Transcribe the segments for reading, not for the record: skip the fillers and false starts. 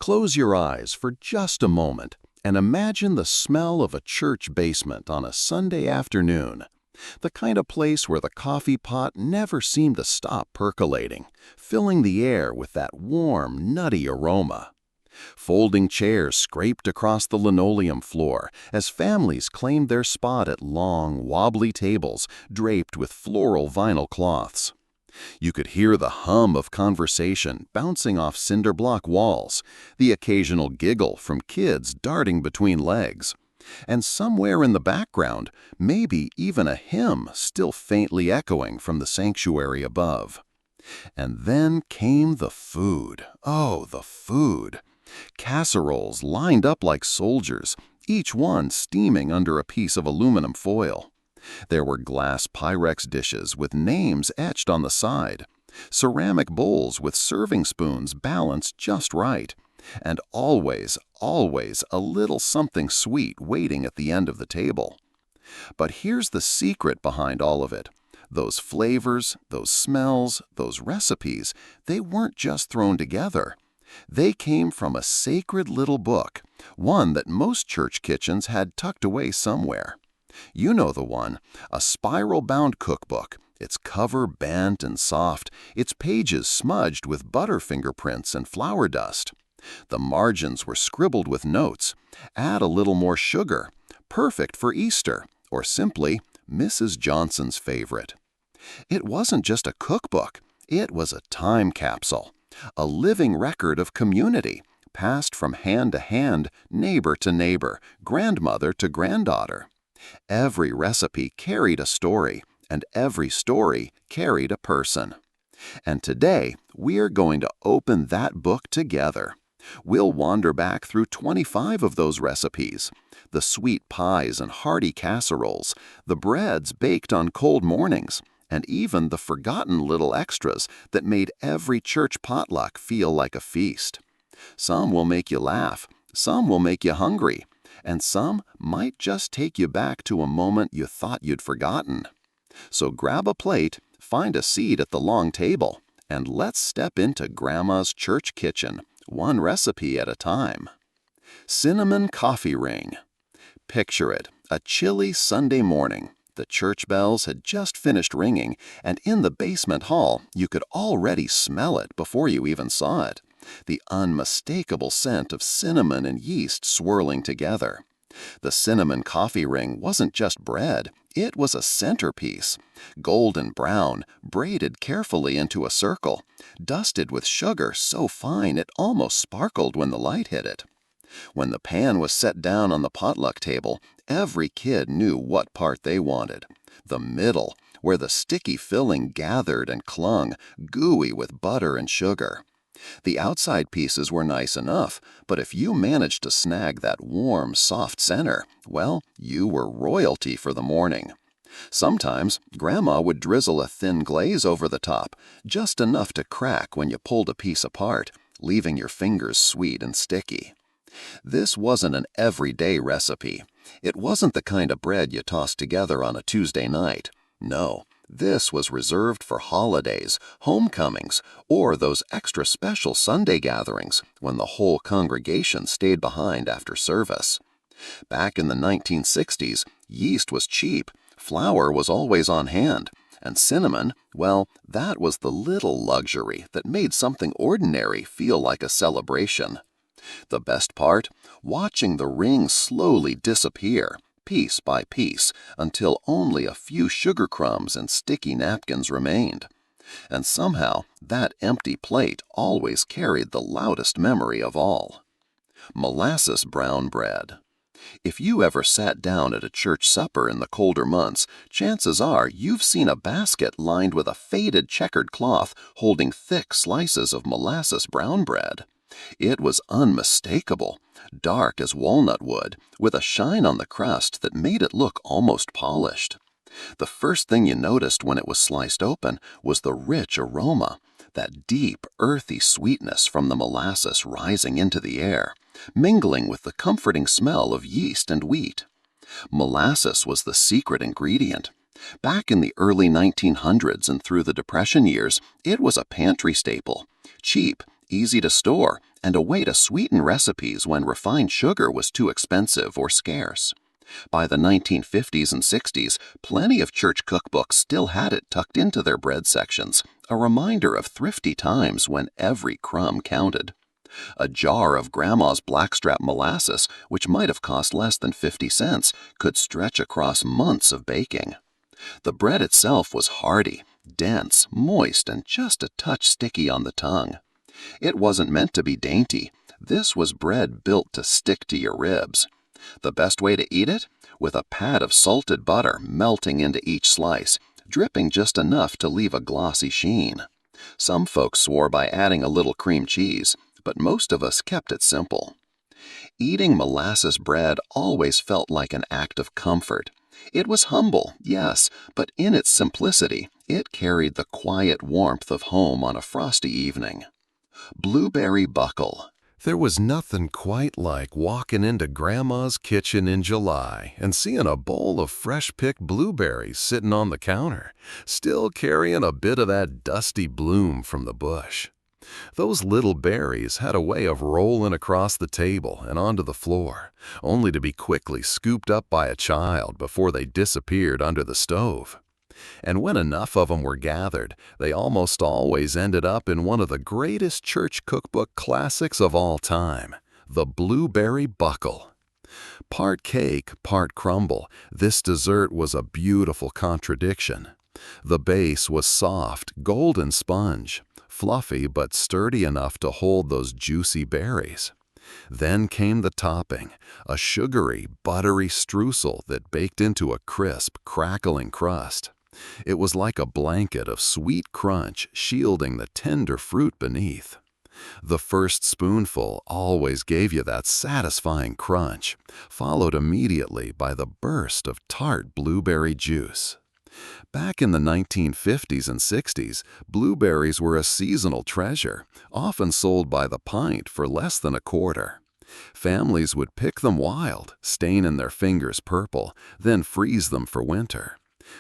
Close your eyes for just a moment and imagine the smell of a church basement on a Sunday afternoon. The kind of place where the coffee pot never seemed to stop percolating, filling the air with that warm, nutty aroma. Folding chairs scraped across the linoleum floor as families claimed their spot at long, wobbly tables draped with floral vinyl cloths. You could hear the hum of conversation bouncing off cinder block walls, the occasional giggle from kids darting between legs, and somewhere in the background, maybe even a hymn still faintly echoing from the sanctuary above. And then came the food. Oh, the food! Casseroles lined up like soldiers, each one steaming under a piece of aluminum foil. There were glass Pyrex dishes with names etched on the side, ceramic bowls with serving spoons balanced just right, and always, always a little something sweet waiting at the end of the table. But here's the secret behind all of it. Those flavors, those smells, those recipes, they weren't just thrown together. They came from a sacred little book, one that most church kitchens had tucked away somewhere. You know the one, a spiral-bound cookbook, its cover bent and soft, its pages smudged with butter fingerprints and flour dust. The margins were scribbled with notes. Add a little more sugar. Perfect for Easter, or simply Mrs. Johnson's favorite. It wasn't just a cookbook. It was a time capsule, a living record of community, passed from hand to hand, neighbor to neighbor, grandmother to granddaughter. Every recipe carried a story, and every story carried a person. And today, we're going to open that book together. We'll wander back through 25 of those recipes, the sweet pies and hearty casseroles, the breads baked on cold mornings, and even the forgotten little extras that made every church potluck feel like a feast. Some will make you laugh, some will make you hungry, and some might just take you back to a moment you thought you'd forgotten. So grab a plate, find a seat at the long table, and let's step into Grandma's church kitchen, one recipe at a time. Cinnamon coffee ring. Picture it, a chilly Sunday morning. The church bells had just finished ringing, and in the basement hall, you could already smell it before you even saw it. The unmistakable scent of cinnamon and yeast swirling together. The cinnamon coffee ring wasn't just bread, it was a centerpiece. Golden brown, braided carefully into a circle, dusted with sugar so fine it almost sparkled when the light hit it. When the pan was set down on the potluck table, every kid knew what part they wanted. The middle, where the sticky filling gathered and clung, gooey with butter and sugar. The outside pieces were nice enough, but if you managed to snag that warm, soft center, well, you were royalty for the morning. Sometimes, Grandma would drizzle a thin glaze over the top, just enough to crack when you pulled a piece apart, leaving your fingers sweet and sticky. This wasn't an everyday recipe. It wasn't the kind of bread you tossed together on a Tuesday night. No, this was reserved for holidays, homecomings, or those extra special Sunday gatherings when the whole congregation stayed behind after service. Back in the 1960s, yeast was cheap, flour was always on hand, and cinnamon, well, that was the little luxury that made something ordinary feel like a celebration. The best part? Watching the ring slowly disappear, piece by piece, until only a few sugar crumbs and sticky napkins remained. And somehow, that empty plate always carried the loudest memory of all. Molasses brown bread. If you ever sat down at a church supper in the colder months, chances are you've seen a basket lined with a faded checkered cloth holding thick slices of molasses brown bread. It was unmistakable, dark as walnut wood, with a shine on the crust that made it look almost polished. The first thing you noticed when it was sliced open was the rich aroma, that deep, earthy sweetness from the molasses rising into the air, mingling with the comforting smell of yeast and wheat. Molasses was the secret ingredient. Back in the early 1900s and through the Depression years, it was a pantry staple, cheap, easy to store, and a way to sweeten recipes when refined sugar was too expensive or scarce. By the 1950s and 60s, plenty of church cookbooks still had it tucked into their bread sections, a reminder of thrifty times when every crumb counted. A jar of Grandma's blackstrap molasses, which might have cost less than 50 cents, could stretch across months of baking. The bread itself was hearty, dense, moist, and just a touch sticky on the tongue. It wasn't meant to be dainty. This was bread built to stick to your ribs. The best way to eat it? With a pat of salted butter melting into each slice, dripping just enough to leave a glossy sheen. Some folks swore by adding a little cream cheese, but most of us kept it simple. Eating molasses bread always felt like an act of comfort. It was humble, yes, but in its simplicity, it carried the quiet warmth of home on a frosty evening. Blueberry buckle. There was nothing quite like walking into Grandma's kitchen in July and seeing a bowl of fresh-picked blueberries sitting on the counter, still carrying a bit of that dusty bloom from the bush. Those little berries had a way of rolling across the table and onto the floor, only to be quickly scooped up by a child before they disappeared under the stove. And when enough of them were gathered, they almost always ended up in one of the greatest church cookbook classics of all time, the blueberry buckle. Part cake, part crumble, this dessert was a beautiful contradiction. The base was soft, golden sponge, fluffy but sturdy enough to hold those juicy berries. Then came the topping, a sugary, buttery streusel that baked into a crisp, crackling crust. It was like a blanket of sweet crunch shielding the tender fruit beneath. The first spoonful always gave you that satisfying crunch, followed immediately by the burst of tart blueberry juice. Back in the 1950s and 60s, blueberries were a seasonal treasure, often sold by the pint for less than a quarter. Families would pick them wild, staining their fingers purple, then freeze them for winter.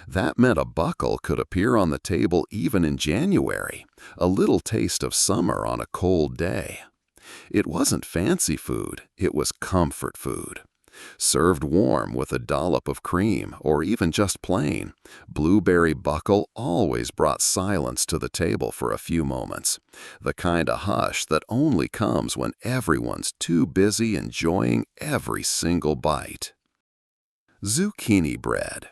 That meant a buckle could appear on the table even in January, a little taste of summer on a cold day. It wasn't fancy food, it was comfort food. Served warm with a dollop of cream, or even just plain, blueberry buckle always brought silence to the table for a few moments, the kind of hush that only comes when everyone's too busy enjoying every single bite. Zucchini bread.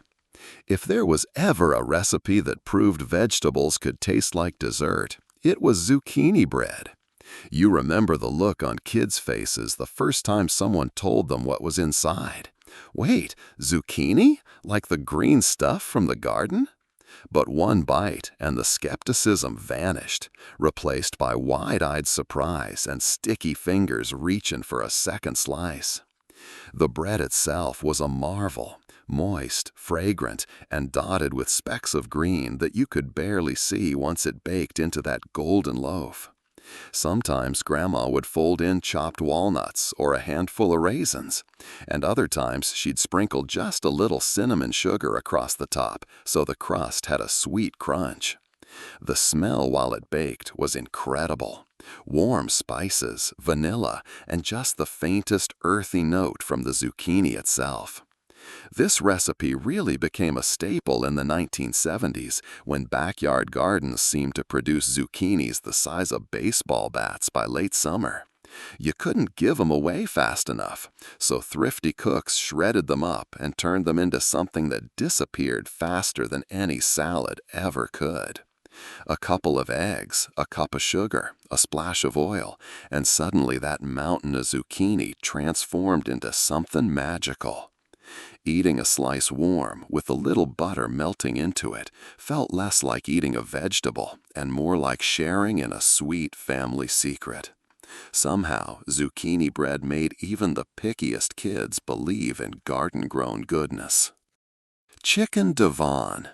If there was ever a recipe that proved vegetables could taste like dessert, it was zucchini bread. You remember the look on kids' faces the first time someone told them what was inside. Wait, zucchini? Like the green stuff from the garden? But one bite and the skepticism vanished, replaced by wide-eyed surprise and sticky fingers reaching for a second slice. The bread itself was a marvel, moist, fragrant, and dotted with specks of green that you could barely see once it baked into that golden loaf. Sometimes Grandma would fold in chopped walnuts or a handful of raisins, and other times she'd sprinkle just a little cinnamon sugar across the top so the crust had a sweet crunch. The smell while it baked was incredible. Warm spices, vanilla, and just the faintest earthy note from the zucchini itself. This recipe really became a staple in the 1970s when backyard gardens seemed to produce zucchinis the size of baseball bats by late summer. You couldn't give them away fast enough, so thrifty cooks shredded them up and turned them into something that disappeared faster than any salad ever could. A couple of eggs, a cup of sugar, a splash of oil, and suddenly that mountain of zucchini transformed into something magical. Eating a slice warm, with a little butter melting into it, felt less like eating a vegetable and more like sharing in a sweet family secret. Somehow, zucchini bread made even the pickiest kids believe in garden-grown goodness. Chicken Devon.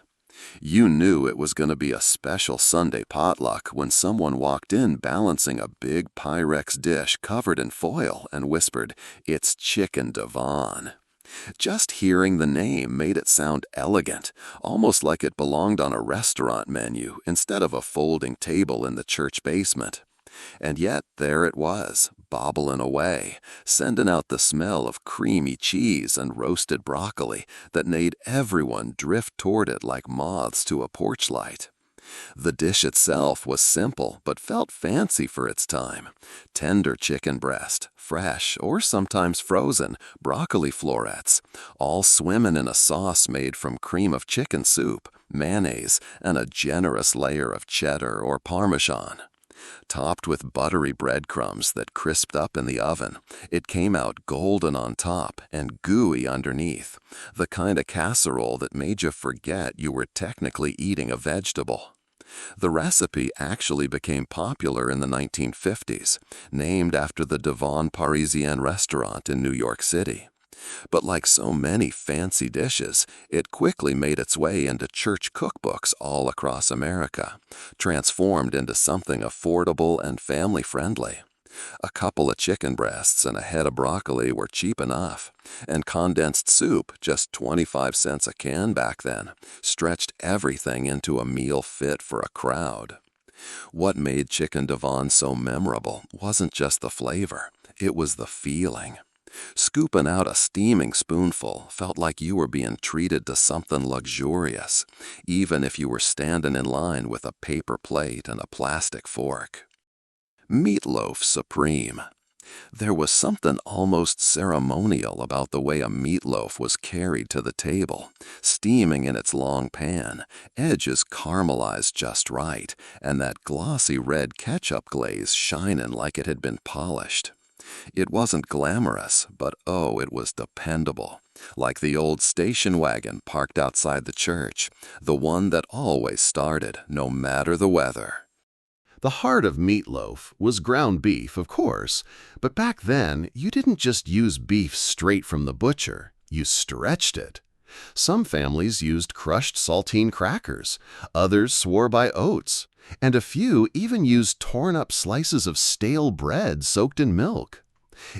You knew it was going to be a special Sunday potluck when someone walked in balancing a big Pyrex dish covered in foil and whispered, "It's Chicken Devon." Just hearing the name made it sound elegant, almost like it belonged on a restaurant menu instead of a folding table in the church basement. And yet there it was, bobbling away, sending out the smell of creamy cheese and roasted broccoli that made everyone drift toward it like moths to a porch light. The dish itself was simple but felt fancy for its time. Tender chicken breast, fresh or sometimes frozen, broccoli florets, all swimming in a sauce made from cream of chicken soup, mayonnaise, and a generous layer of cheddar or Parmesan. Topped with buttery breadcrumbs that crisped up in the oven, it came out golden on top and gooey underneath, the kind of casserole that made you forget you were technically eating a vegetable. The recipe actually became popular in the 1950s, named after the Devon Parisien restaurant in New York City. But like so many fancy dishes, it quickly made its way into church cookbooks all across America, transformed into something affordable and family-friendly. A couple of chicken breasts and a head of broccoli were cheap enough, and condensed soup, just 25 cents a can back then, stretched everything into a meal fit for a crowd. What made Chicken Devon so memorable wasn't just the flavor, it was the feeling. Scooping out a steaming spoonful felt like you were being treated to something luxurious, even if you were standing in line with a paper plate and a plastic fork. Meatloaf supreme. There was something almost ceremonial about the way a meatloaf was carried to the table, steaming in its long pan, edges caramelized just right, and that glossy red ketchup glaze shining like it had been polished. It wasn't glamorous, but oh, it was dependable. Like the old station wagon parked outside the church, the one that always started, no matter the weather. The heart of meatloaf was ground beef, of course, but back then you didn't just use beef straight from the butcher, you stretched it. Some families used crushed saltine crackers, others swore by oats, and a few even used torn-up slices of stale bread soaked in milk.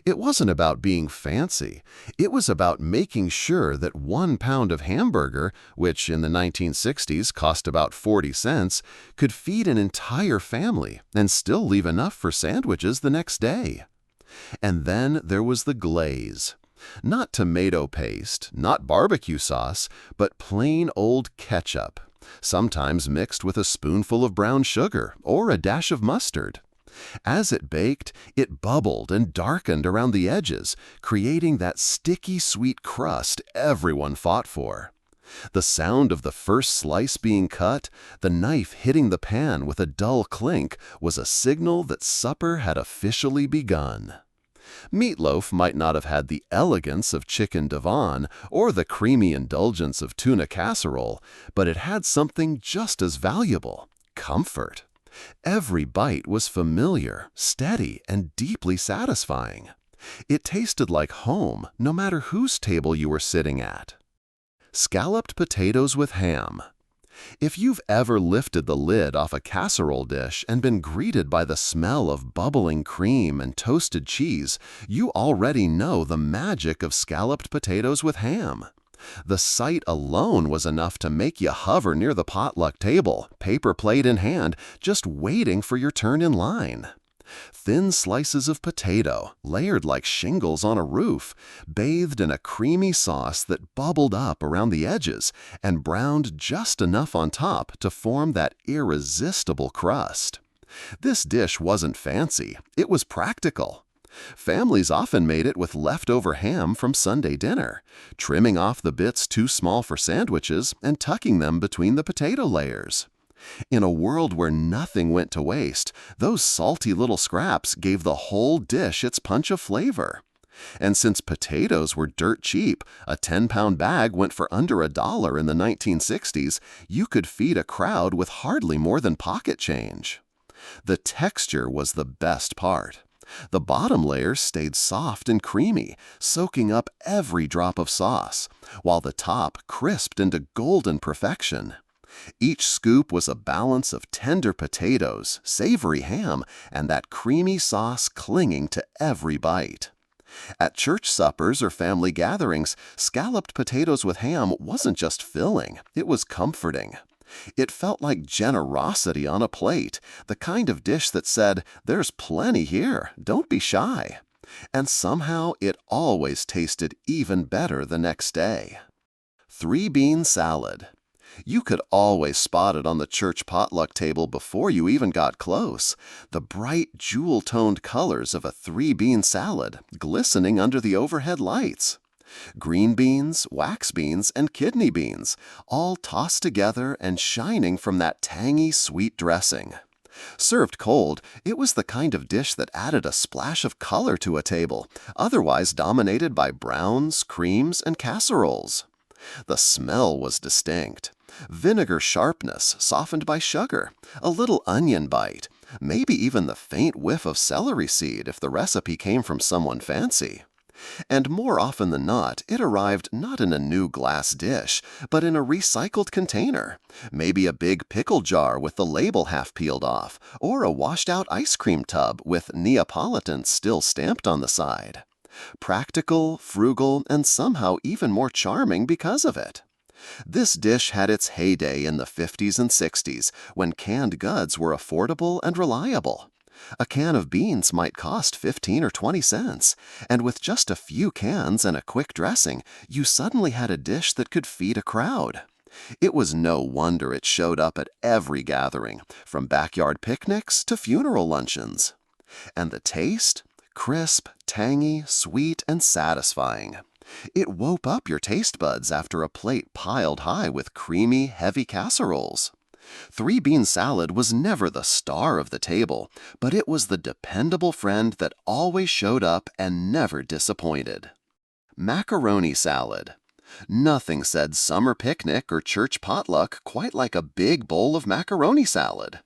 It wasn't about being fancy. It was about making sure that 1 pound of hamburger, which in the 1960s cost about 40 cents, could feed an entire family and still leave enough for sandwiches the next day. And then there was the glaze. Not tomato paste, not barbecue sauce, but plain old ketchup, sometimes mixed with a spoonful of brown sugar or a dash of mustard. As it baked, it bubbled and darkened around the edges, creating that sticky sweet crust everyone fought for. The sound of the first slice being cut, the knife hitting the pan with a dull clink, was a signal that supper had officially begun. Meatloaf might not have had the elegance of Chicken Devon or the creamy indulgence of tuna casserole, but it had something just as valuable: comfort. Every bite was familiar, steady, and deeply satisfying. It tasted like home, no matter whose table you were sitting at. Scalloped potatoes with ham. If you've ever lifted the lid off a casserole dish and been greeted by the smell of bubbling cream and toasted cheese, you already know the magic of scalloped potatoes with ham. The sight alone was enough to make you hover near the potluck table, paper plate in hand, just waiting for your turn in line. Thin slices of potato, layered like shingles on a roof, bathed in a creamy sauce that bubbled up around the edges and browned just enough on top to form that irresistible crust. This dish wasn't fancy, it was practical. Families often made it with leftover ham from Sunday dinner, trimming off the bits too small for sandwiches and tucking them between the potato layers. In a world where nothing went to waste, those salty little scraps gave the whole dish its punch of flavor. And since potatoes were dirt cheap, a 10-pound bag went for under $1 in the 1960s, you could feed a crowd with hardly more than pocket change. The texture was the best part. The bottom layer stayed soft and creamy, soaking up every drop of sauce, while the top crisped into golden perfection. Each scoop was a balance of tender potatoes, savory ham, and that creamy sauce clinging to every bite. At church suppers or family gatherings, scalloped potatoes with ham wasn't just filling, it was comforting. It felt like generosity on a plate, the kind of dish that said, "There's plenty here, don't be shy." And somehow it always tasted even better the next day. Three-bean salad. You could always spot it on the church potluck table before you even got close. The bright, jewel-toned colors of a three-bean salad glistening under the overhead lights. Green beans, wax beans, and kidney beans, all tossed together and shining from that tangy, sweet dressing. Served cold, it was the kind of dish that added a splash of color to a table, otherwise dominated by browns, creams, and casseroles. The smell was distinct. Vinegar sharpness softened by sugar, a little onion bite, maybe even the faint whiff of celery seed if the recipe came from someone fancy. And more often than not, it arrived not in a new glass dish, but in a recycled container, maybe a big pickle jar with the label half peeled off, or a washed-out ice cream tub with Neapolitan still stamped on the side. Practical, frugal, and somehow even more charming because of it. This dish had its heyday in the 50s and 60s, when canned goods were affordable and reliable. A can of beans might cost 15 or 20 cents, and with just a few cans and a quick dressing, you suddenly had a dish that could feed a crowd. It was no wonder it showed up at every gathering, from backyard picnics to funeral luncheons. And the taste? Crisp, tangy, sweet, and satisfying. It woke up your taste buds after a plate piled high with creamy, heavy casseroles. Three-bean salad was never the star of the table, but it was the dependable friend that always showed up and never disappointed. Macaroni salad. Nothing said summer picnic or church potluck quite like a big bowl of macaroni salad.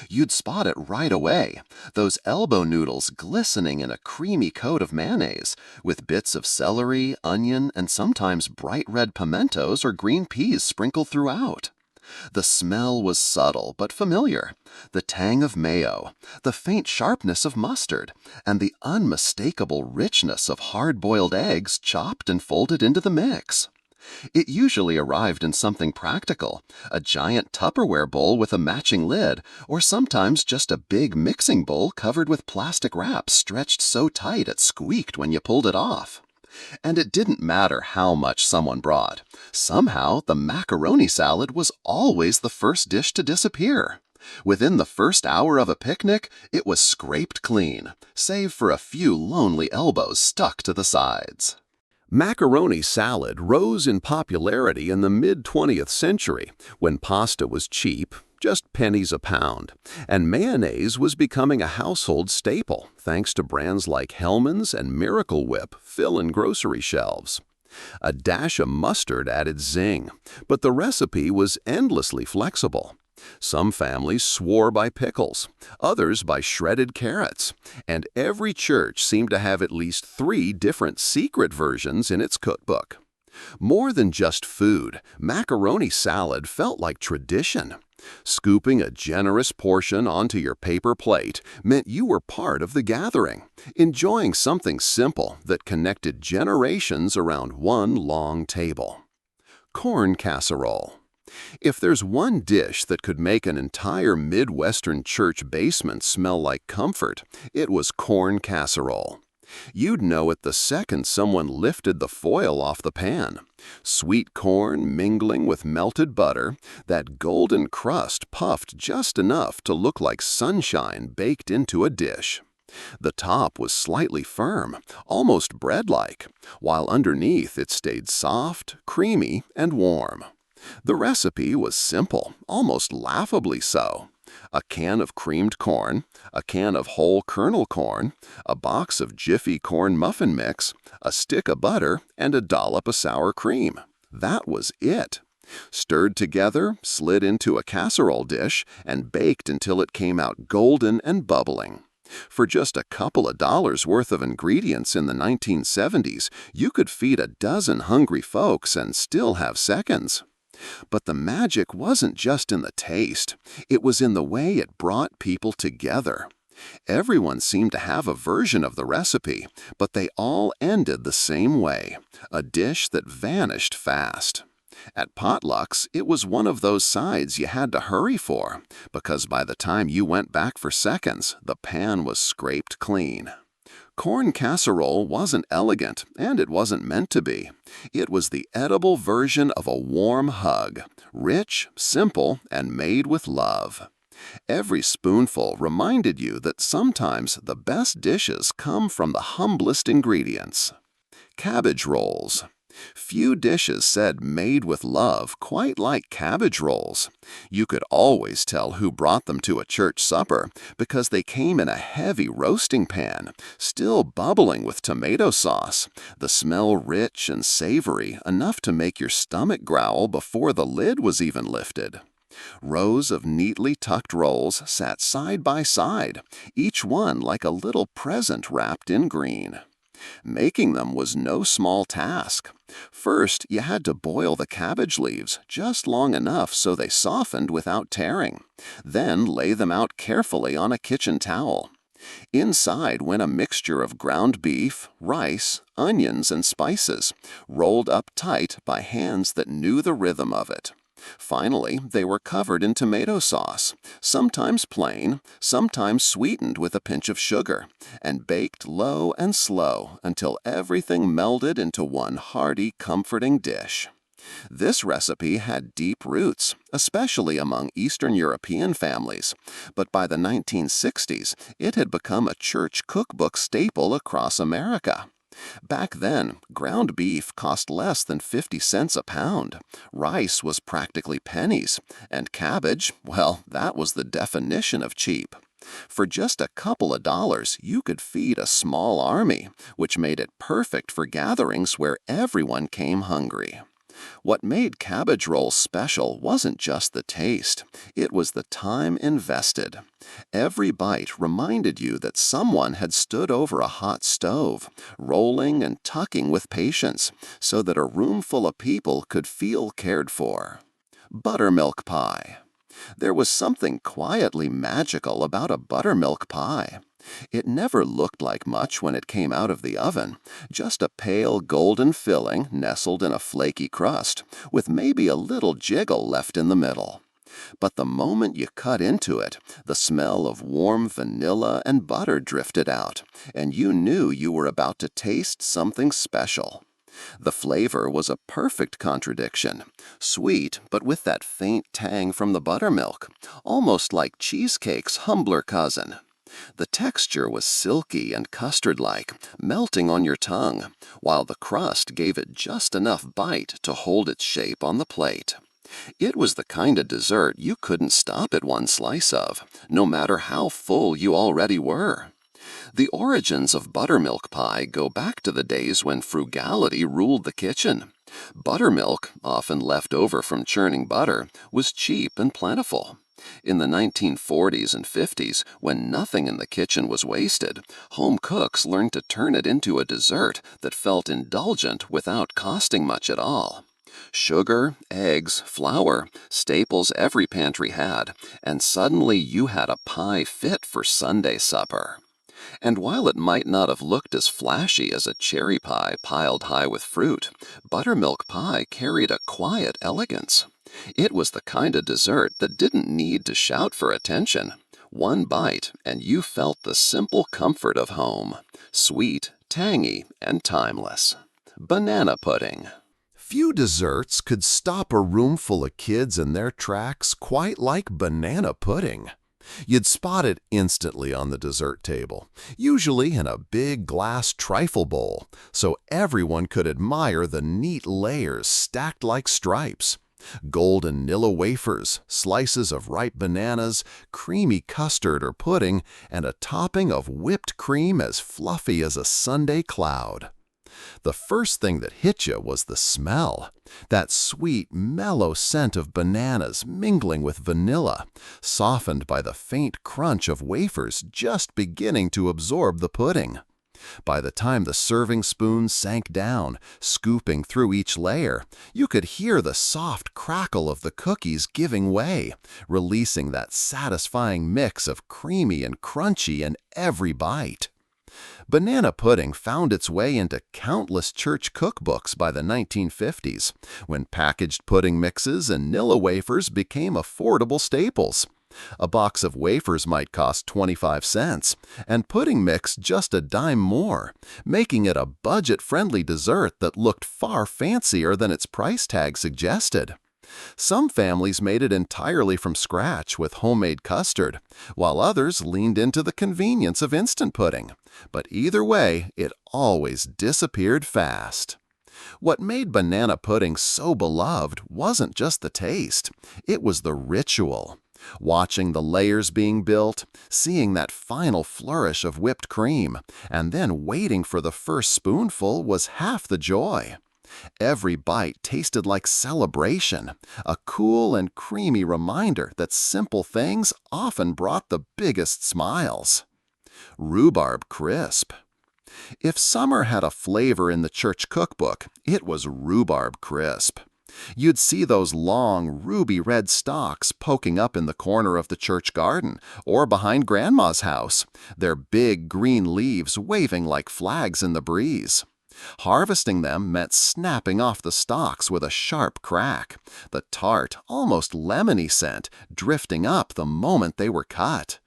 You'd spot it right away, those elbow noodles glistening in a creamy coat of mayonnaise, with bits of celery, onion, and sometimes bright red pimentos or green peas sprinkled throughout. The smell was subtle but familiar, the tang of mayo, the faint sharpness of mustard, and the unmistakable richness of hard-boiled eggs chopped and folded into the mix. It usually arrived in something practical, a giant Tupperware bowl with a matching lid, or sometimes just a big mixing bowl covered with plastic wrap stretched so tight it squeaked when you pulled it off. And it didn't matter how much someone brought. Somehow, the macaroni salad was always the first dish to disappear. Within the first hour of a picnic, it was scraped clean, save for a few lonely elbows stuck to the sides. Macaroni salad rose in popularity in the mid-20th century when pasta was cheap, just pennies a pound, and mayonnaise was becoming a household staple thanks to brands like Hellmann's and Miracle Whip filling grocery shelves. A dash of mustard added zing, but the recipe was endlessly flexible. Some families swore by pickles, others by shredded carrots, and every church seemed to have at least 3 different secret versions in its cookbook. More than just food, macaroni salad felt like tradition. Scooping a generous portion onto your paper plate meant you were part of the gathering, enjoying something simple that connected generations around one long table. Corn casserole. If there's one dish that could make an entire Midwestern church basement smell like comfort, it was corn casserole. You'd know it the second someone lifted the foil off the pan. Sweet corn mingling with melted butter, that golden crust puffed just enough to look like sunshine baked into a dish. The top was slightly firm, almost bread-like, while underneath it stayed soft, creamy, and warm. The recipe was simple, almost laughably so. A can of creamed corn, a can of whole kernel corn, a box of Jiffy corn muffin mix, a stick of butter, and a dollop of sour cream. That was it. Stirred together, slid into a casserole dish, and baked until it came out golden and bubbling. For just a couple of dollars worth of ingredients in the 1970s, you could feed a dozen hungry folks and still have seconds. But the magic wasn't just in the taste. It was in the way it brought people together. Everyone seemed to have a version of the recipe, but they all ended the same way, a dish that vanished fast. At potlucks, it was one of those sides you had to hurry for, because by the time you went back for seconds, the pan was scraped clean. Corn casserole wasn't elegant, and it wasn't meant to be. It was the edible version of a warm hug, rich, simple, and made with love. Every spoonful reminded you that sometimes the best dishes come from the humblest ingredients. Cabbage rolls. Few dishes said made with love quite like cabbage rolls. You could always tell who brought them to a church supper because they came in a heavy roasting pan, still bubbling with tomato sauce, the smell rich and savory enough to make your stomach growl before the lid was even lifted. Rows of neatly tucked rolls sat side by side, each one like a little present wrapped in green. Making them was no small task. First, you had to boil the cabbage leaves just long enough so they softened without tearing. Then lay them out carefully on a kitchen towel. Inside went a mixture of ground beef, rice, onions, and spices, rolled up tight by hands that knew the rhythm of it. Finally, they were covered in tomato sauce, sometimes plain, sometimes sweetened with a pinch of sugar, and baked low and slow until everything melded into one hearty, comforting dish. This recipe had deep roots, especially among Eastern European families, but by the 1960s, it had become a church cookbook staple across America. Back then, ground beef cost less than 50 cents a pound, rice was practically pennies, and cabbage, well, that was the definition of cheap. For just a couple of dollars, you could feed a small army, which made it perfect for gatherings where everyone came hungry. What made cabbage rolls special wasn't just the taste, it was the time invested. Every bite reminded you that someone had stood over a hot stove, rolling and tucking with patience, so that a room full of people could feel cared for. Buttermilk pie. There was something quietly magical about a buttermilk pie. It never looked like much when it came out of the oven, just a pale golden filling nestled in a flaky crust, with maybe a little jiggle left in the middle. But the moment you cut into it, the smell of warm vanilla and butter drifted out, and you knew you were about to taste something special. The flavor was a perfect contradiction, sweet but with that faint tang from the buttermilk, almost like cheesecake's humbler cousin. The texture was silky and custard-like, melting on your tongue, while the crust gave it just enough bite to hold its shape on the plate. It was the kind of dessert you couldn't stop at one slice of, no matter how full you already were. The origins of buttermilk pie go back to the days when frugality ruled the kitchen. Buttermilk, often left over from churning butter, was cheap and plentiful. In the 1940s and 50s, when nothing in the kitchen was wasted, home cooks learned to turn it into a dessert that felt indulgent without costing much at all. Sugar, eggs, flour, staples every pantry had, and suddenly you had a pie fit for Sunday supper. And while it might not have looked as flashy as a cherry pie piled high with fruit, buttermilk pie carried a quiet elegance. It was the kind of dessert that didn't need to shout for attention. One bite, and you felt the simple comfort of home. Sweet, tangy, and timeless. Banana pudding. Few desserts could stop a room full of kids in their tracks quite like banana pudding. You'd spot it instantly on the dessert table, usually in a big glass trifle bowl, so everyone could admire the neat layers stacked like stripes. Golden Nilla wafers, slices of ripe bananas, creamy custard or pudding, and a topping of whipped cream as fluffy as a Sunday cloud. The first thing that hit you was the smell. That sweet, mellow scent of bananas mingling with vanilla, softened by the faint crunch of wafers just beginning to absorb the pudding. By the time the serving spoon sank down, scooping through each layer, you could hear the soft crackle of the cookies giving way, releasing that satisfying mix of creamy and crunchy in every bite. Banana pudding found its way into countless church cookbooks by the 1950s, when packaged pudding mixes and Nilla wafers became affordable staples. A box of wafers might cost 25 cents, and pudding mix just a dime more, making it a budget-friendly dessert that looked far fancier than its price tag suggested. Some families made it entirely from scratch with homemade custard, while others leaned into the convenience of instant pudding. But either way, it always disappeared fast. What made banana pudding so beloved wasn't just the taste, it was the ritual. Watching the layers being built, seeing that final flourish of whipped cream, and then waiting for the first spoonful was half the joy. Every bite tasted like celebration, a cool and creamy reminder that simple things often brought the biggest smiles. Rhubarb crisp. If summer had a flavor in the church cookbook, it was rhubarb crisp. You'd see those long, ruby red stalks poking up in the corner of the church garden or behind Grandma's house, their big green leaves waving like flags in the breeze. Harvesting them meant snapping off the stalks with a sharp crack, the tart, almost lemony scent drifting up the moment they were cut.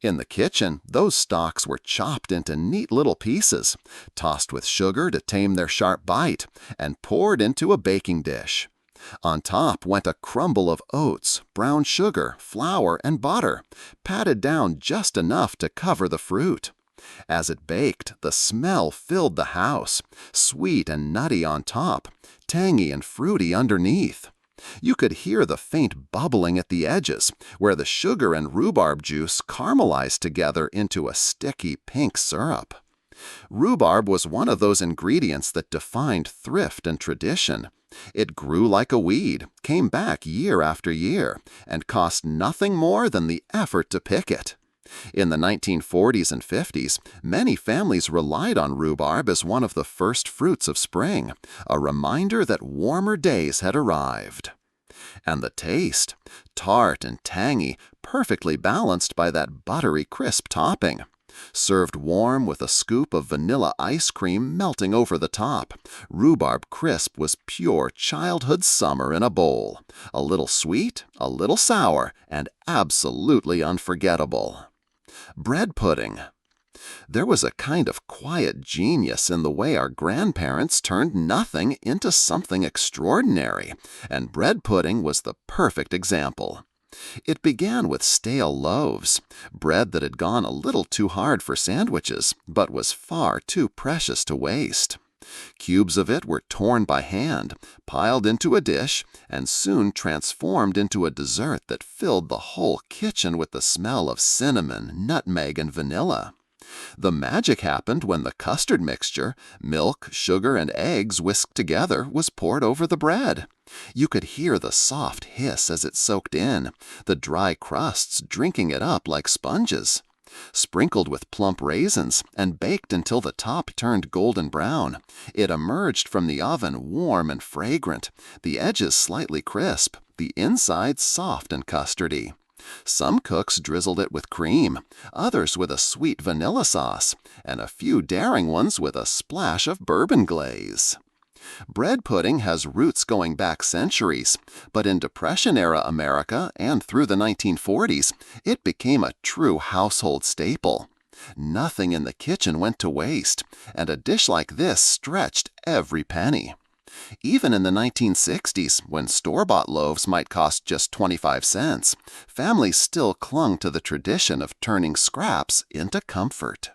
In the kitchen, those stalks were chopped into neat little pieces, tossed with sugar to tame their sharp bite, and poured into a baking dish. On top went a crumble of oats, brown sugar, flour, and butter, patted down just enough to cover the fruit. As it baked, the smell filled the house, sweet and nutty on top, tangy and fruity underneath. You could hear the faint bubbling at the edges, where the sugar and rhubarb juice caramelized together into a sticky pink syrup. Rhubarb was one of those ingredients that defined thrift and tradition. It grew like a weed, came back year after year, and cost nothing more than the effort to pick it. In the 1940s and 50s, many families relied on rhubarb as one of the first fruits of spring, a reminder that warmer days had arrived. And the taste, tart and tangy, perfectly balanced by that buttery crisp topping. Served warm with a scoop of vanilla ice cream melting over the top, rhubarb crisp was pure childhood summer in a bowl. A little sweet, a little sour, and absolutely unforgettable. Bread pudding. There was a kind of quiet genius in the way our grandparents turned nothing into something extraordinary, and bread pudding was the perfect example. It began with stale loaves, bread that had gone a little too hard for sandwiches, but was far too precious to waste. Cubes of it were torn by hand, piled into a dish, and soon transformed into a dessert that filled the whole kitchen with the smell of cinnamon, nutmeg, and vanilla. The magic happened when the custard mixture, milk, sugar, and eggs whisked together, was poured over the bread. You could hear the soft hiss as it soaked in, the dry crusts drinking it up like sponges. Sprinkled with plump raisins and baked until the top turned golden brown, it emerged from the oven warm and fragrant, the edges slightly crisp, the inside soft and custardy. Some cooks drizzled it with cream, others with a sweet vanilla sauce, and a few daring ones with a splash of bourbon glaze. Bread pudding has roots going back centuries, but in Depression-era America and through the 1940s, it became a true household staple. Nothing in the kitchen went to waste, and a dish like this stretched every penny. Even in the 1960s, when store-bought loaves might cost just 25 cents, families still clung to the tradition of turning scraps into comfort.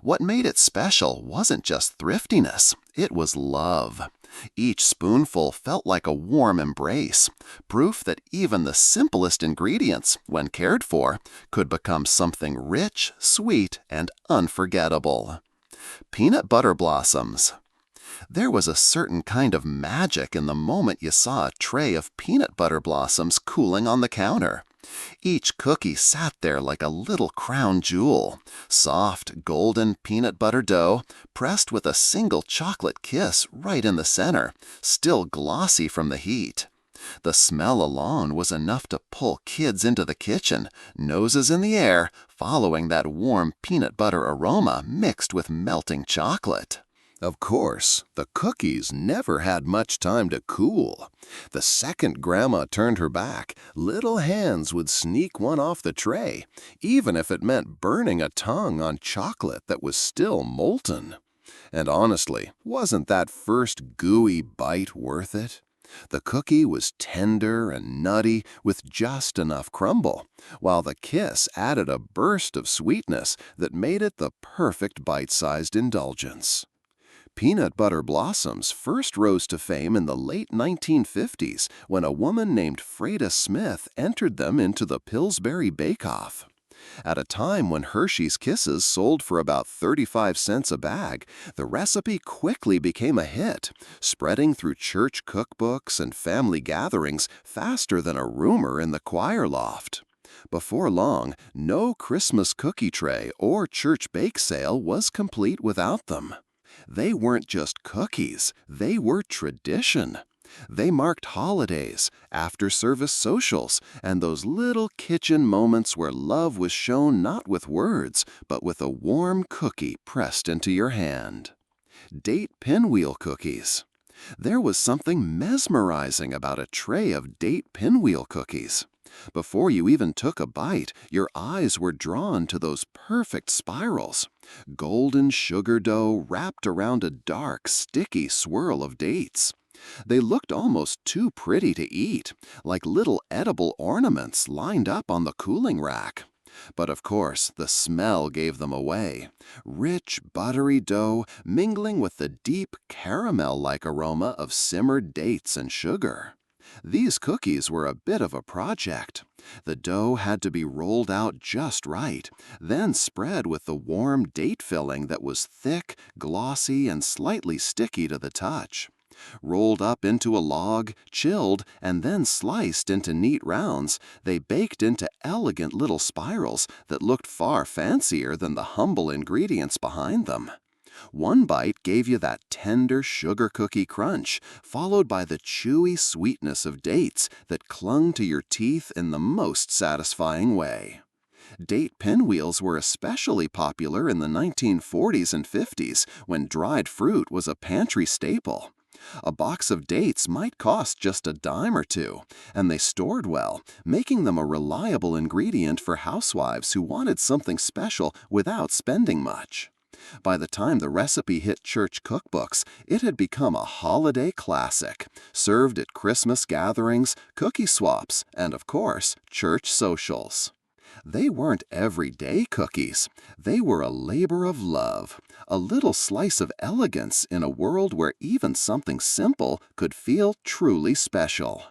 What made it special wasn't just thriftiness, it was love. Each spoonful felt like a warm embrace, proof that even the simplest ingredients, when cared for, could become something rich, sweet, and unforgettable. Peanut butter blossoms. There was a certain kind of magic in the moment you saw a tray of peanut butter blossoms cooling on the counter. Each cookie sat there like a little crown jewel, soft, golden peanut butter dough, pressed with a single chocolate kiss right in the center, still glossy from the heat. The smell alone was enough to pull kids into the kitchen, noses in the air, following that warm peanut butter aroma mixed with melting chocolate. Of course, the cookies never had much time to cool. The second Grandma turned her back, little hands would sneak one off the tray, even if it meant burning a tongue on chocolate that was still molten. And honestly, wasn't that first gooey bite worth it? The cookie was tender and nutty with just enough crumble, while the kiss added a burst of sweetness that made it the perfect bite-sized indulgence. Peanut butter blossoms first rose to fame in the late 1950s when a woman named Freda Smith entered them into the Pillsbury Bake-Off. At a time when Hershey's Kisses sold for about 35 cents a bag, the recipe quickly became a hit, spreading through church cookbooks and family gatherings faster than a rumor in the choir loft. Before long, no Christmas cookie tray or church bake sale was complete without them. They weren't just cookies, they were tradition. They marked holidays, after-service socials, and those little kitchen moments where love was shown not with words, but with a warm cookie pressed into your hand. Date pinwheel cookies. There was something mesmerizing about a tray of date pinwheel cookies. Before you even took a bite, your eyes were drawn to those perfect spirals. Golden sugar dough wrapped around a dark, sticky swirl of dates. They looked almost too pretty to eat, like little edible ornaments lined up on the cooling rack. But of course, the smell gave them away. Rich, buttery dough mingling with the deep, caramel-like aroma of simmered dates and sugar. These cookies were a bit of a project. The dough had to be rolled out just right, then spread with the warm date filling that was thick, glossy, and slightly sticky to the touch. Rolled up into a log, chilled, and then sliced into neat rounds, they baked into elegant little spirals that looked far fancier than the humble ingredients behind them. One bite gave you that tender sugar cookie crunch, followed by the chewy sweetness of dates that clung to your teeth in the most satisfying way. Date pinwheels were especially popular in the 1940s and 50s when dried fruit was a pantry staple. A box of dates might cost just a dime or two, and they stored well, making them a reliable ingredient for housewives who wanted something special without spending much. By the time the recipe hit church cookbooks, it had become a holiday classic, served at Christmas gatherings, cookie swaps, and of course, church socials. They weren't everyday cookies. They were a labor of love, a little slice of elegance in a world where even something simple could feel truly special.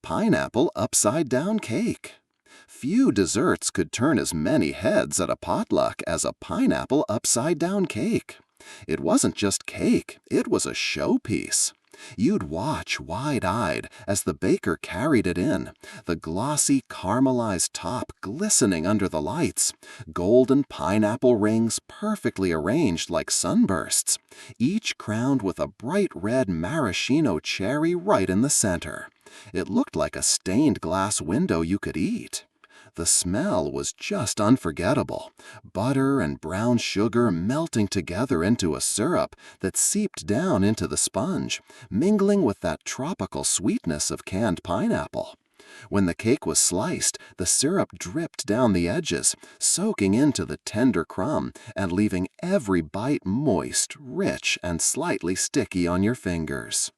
Pineapple upside-down cake. Few desserts could turn as many heads at a potluck as a pineapple upside-down cake. It wasn't just cake, it was a showpiece. You'd watch wide-eyed as the baker carried it in, the glossy caramelized top glistening under the lights, golden pineapple rings perfectly arranged like sunbursts, each crowned with a bright red maraschino cherry right in the center. It looked like a stained glass window you could eat. The smell was just unforgettable, butter and brown sugar melting together into a syrup that seeped down into the sponge, mingling with that tropical sweetness of canned pineapple. When the cake was sliced, the syrup dripped down the edges, soaking into the tender crumb and leaving every bite moist, rich, and slightly sticky on your fingers.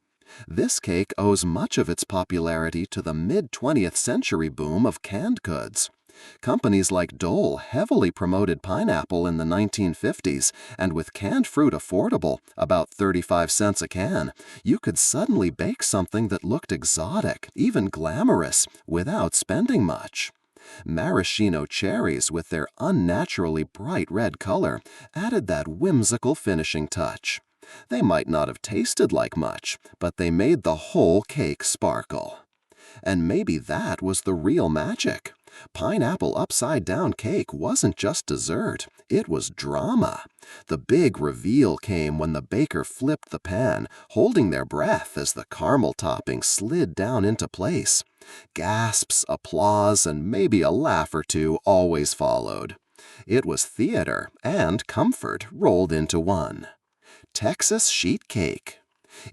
This cake owes much of its popularity to the mid-20th century boom of canned goods. Companies like Dole heavily promoted pineapple in the 1950s, and with canned fruit affordable, about 35 cents a can, you could suddenly bake something that looked exotic, even glamorous, without spending much. Maraschino cherries, with their unnaturally bright red color, added that whimsical finishing touch. They might not have tasted like much, but they made the whole cake sparkle. And maybe that was the real magic. Pineapple upside-down cake wasn't just dessert, it was drama. The big reveal came when the baker flipped the pan, holding their breath as the caramel topping slid down into place. Gasps, applause, and maybe a laugh or two always followed. It was theater and comfort rolled into one. Texas sheet cake.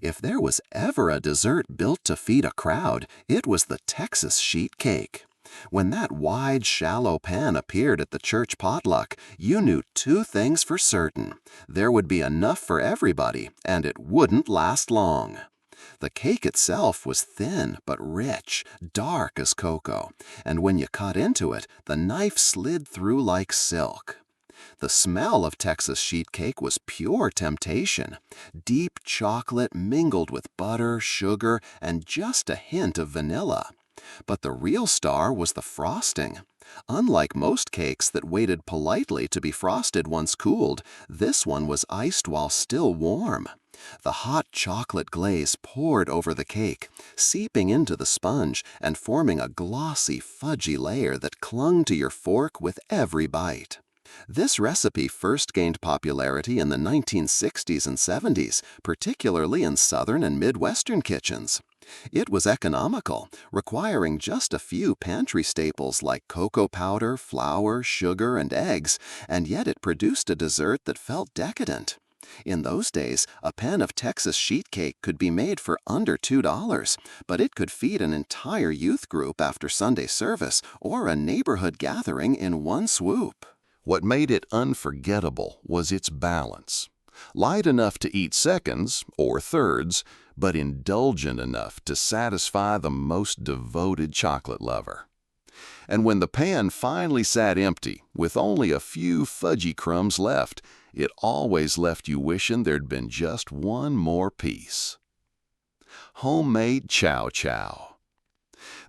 If there was ever a dessert built to feed a crowd, it was the Texas sheet cake. When that wide, shallow pan appeared at the church potluck, you knew two things for certain. There would be enough for everybody, and it wouldn't last long. The cake itself was thin but rich, dark as cocoa, and when you cut into it, the knife slid through like silk. The smell of Texas sheet cake was pure temptation. Deep chocolate mingled with butter, sugar, and just a hint of vanilla. But the real star was the frosting. Unlike most cakes that waited politely to be frosted once cooled, this one was iced while still warm. The hot chocolate glaze poured over the cake, seeping into the sponge and forming a glossy, fudgy layer that clung to your fork with every bite. This recipe first gained popularity in the 1960s and 70s, particularly in Southern and Midwestern kitchens. It was economical, requiring just a few pantry staples like cocoa powder, flour, sugar, and eggs, and yet it produced a dessert that felt decadent. In those days, a pan of Texas sheet cake could be made for under $2, but it could feed an entire youth group after Sunday service or a neighborhood gathering in one swoop. What made it unforgettable was its balance. Light enough to eat seconds or thirds, but indulgent enough to satisfy the most devoted chocolate lover. And when the pan finally sat empty, with only a few fudgy crumbs left, it always left you wishing there'd been just one more piece. Homemade chow chow.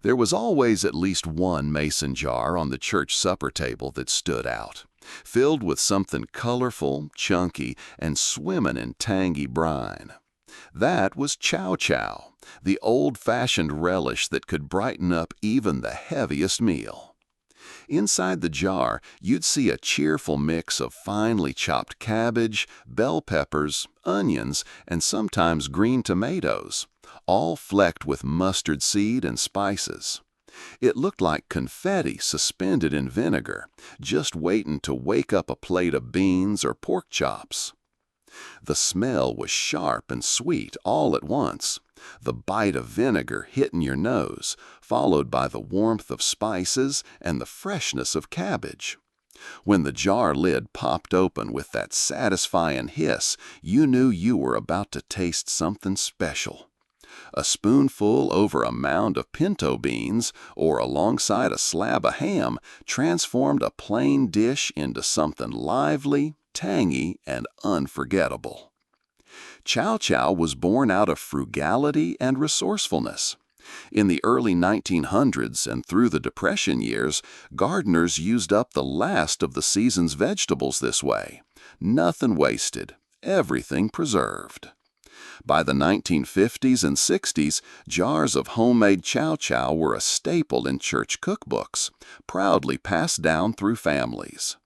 There was always at least one mason jar on the church supper table that stood out, filled with something colorful, chunky, and swimming in tangy brine. That was chow chow, the old-fashioned relish that could brighten up even the heaviest meal. Inside the jar, you'd see a cheerful mix of finely chopped cabbage, bell peppers, onions, and sometimes green tomatoes, all flecked with mustard seed and spices. It looked like confetti suspended in vinegar, just waiting to wake up a plate of beans or pork chops. The smell was sharp and sweet all at once, the bite of vinegar hitting your nose, followed by the warmth of spices and the freshness of cabbage. When the jar lid popped open with that satisfying hiss, you knew you were about to taste something special. A spoonful over a mound of pinto beans or alongside a slab of ham transformed a plain dish into something lively, tangy, and unforgettable. Chow chow was born out of frugality and resourcefulness. In the early 1900s and through the Depression years, gardeners used up the last of the season's vegetables this way. Nothing wasted, everything preserved. By the 1950s and 60s, jars of homemade chow chow were a staple in church cookbooks, proudly passed down through families.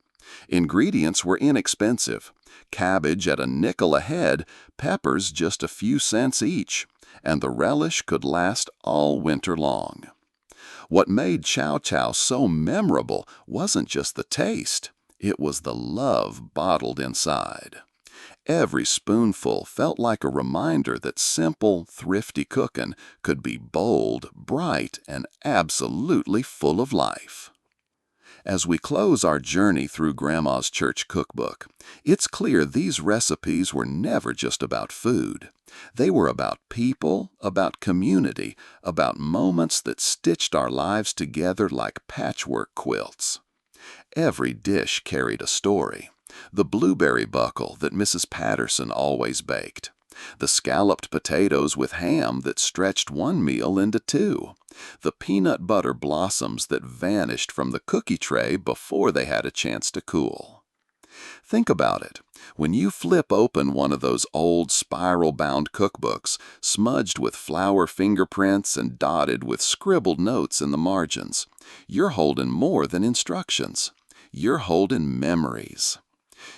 Ingredients were inexpensive: cabbage at a nickel a head, peppers just a few cents each, and the relish could last all winter long. What made chow chow so memorable wasn't just the taste, it was the love bottled inside. Every spoonful felt like a reminder that simple, thrifty cooking could be bold, bright, and absolutely full of life. As we close our journey through Grandma's church cookbook, it's clear these recipes were never just about food. They were about people, about community, about moments that stitched our lives together like patchwork quilts. Every dish carried a story. The blueberry buckle that Mrs. Patterson always baked, the scalloped potatoes with ham that stretched one meal into two, the peanut butter blossoms that vanished from the cookie tray before they had a chance to cool. Think about it. When you flip open one of those old spiral-bound cookbooks, smudged with flour fingerprints and dotted with scribbled notes in the margins, you're holding more than instructions. You're holding memories.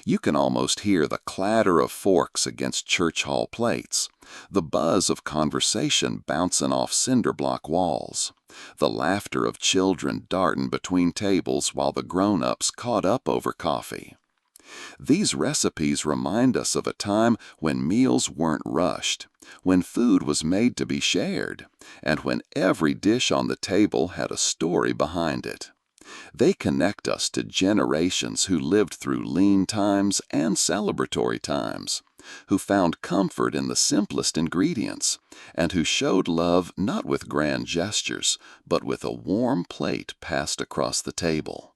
You can almost hear the clatter of forks against church hall plates, the buzz of conversation bouncing off cinder block walls, the laughter of children darting between tables while the grown-ups caught up over coffee. These recipes remind us of a time when meals weren't rushed, when food was made to be shared, and when every dish on the table had a story behind it. They connect us to generations who lived through lean times and celebratory times, who found comfort in the simplest ingredients, and who showed love not with grand gestures, but with a warm plate passed across the table.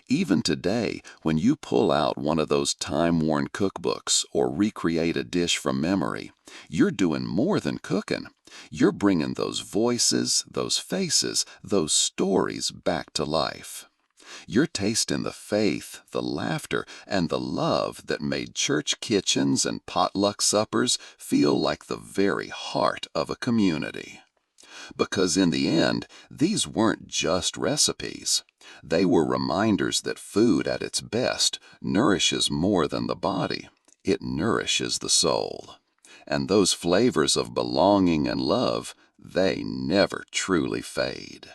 Even today, when you pull out one of those time-worn cookbooks or recreate a dish from memory, you're doing more than cooking. You're bringing those voices, those faces, those stories back to life. You're tasting the faith, the laughter, and the love that made church kitchens and potluck suppers feel like the very heart of a community. Because in the end, these weren't just recipes. They were reminders that food at its best nourishes more than the body. It nourishes the soul. And those flavors of belonging and love, they never truly fade.